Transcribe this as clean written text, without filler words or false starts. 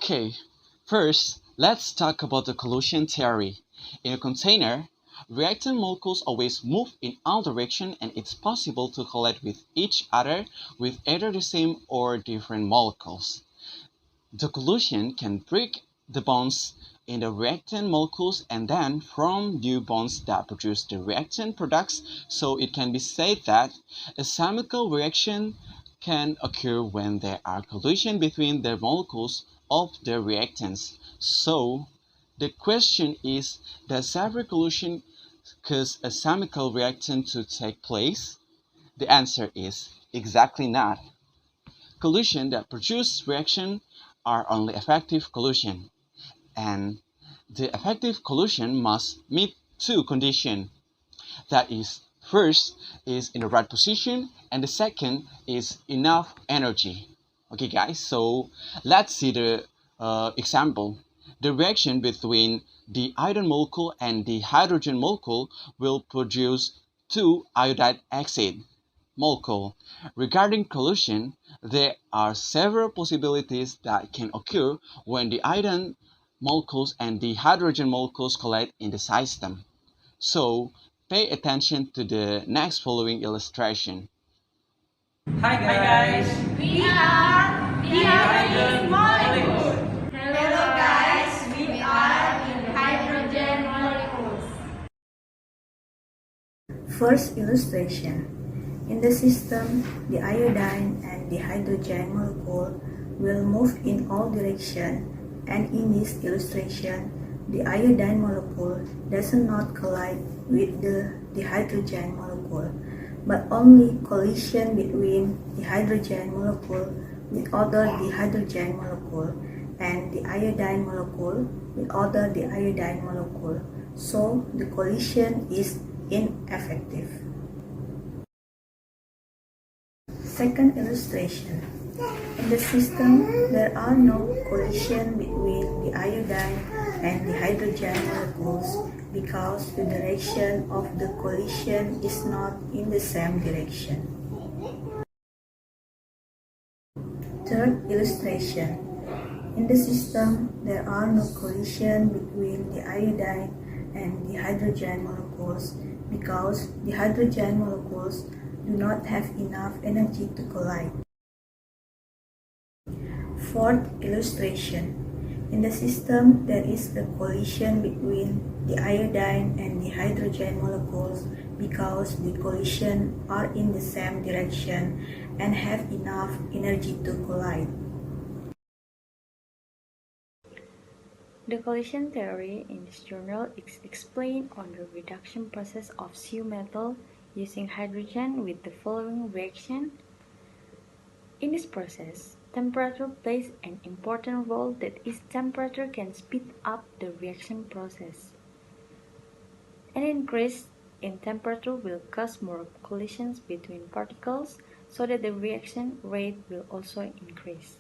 Okay, first, let's talk about the collision theory. In a container, reactant molecules always move in all directions, and it's possible to collide with each other with either the same or different molecules. The collision can break the bonds in the reactant molecules and then form new bonds that produce the reactant products, so it can be said that a chemical reaction can occur when there are collisions between the molecules of the reactants. So, the question is, does every collision cause a chemical reaction to take place? The answer is exactly not. Collisions that produce reaction are only effective collision, and the effective collision must meet two conditions. That is, first is in the right position, and the second is enough energy. Okay, guys, so let's see the example. The reaction between the iodine molecule and the hydrogen molecule will produce two iodide acid molecule. Regarding collision, there are several possibilities that can occur when the iodine molecules and the hydrogen molecules collide in the system. So, pay attention to the next following illustration. Hi guys! We are the hydrogen molecule. Hello guys, we are the hydrogen molecules. First illustration. In the system, the iodine and the hydrogen molecule will move in all directions, and in this illustration, the iodine molecule does not collide with the hydrogen molecule, but only collision between the hydrogen molecule with other the hydrogen molecule and the iodine molecule with other the iodine molecule. So the collision is ineffective. Second illustration. In the system, there are no collision between the iodine and the hydrogen molecules because the direction of the collision is not in the same direction. Third illustration. In the system, there are no collision between the iodine and the hydrogen molecules because the hydrogen molecules do not have enough energy to collide. Fourth illustration. In the system, there is a collision between the iodine and the hydrogen molecules because the collisions are in the same direction and have enough energy to collide. The collision theory in this journal is explained on the reduction process of Cu metal using hydrogen with the following reaction. In this process, temperature plays an important role. That is, temperature can speed up the reaction process. An increase in temperature will cause more collisions between particles so that the reaction rate will also increase.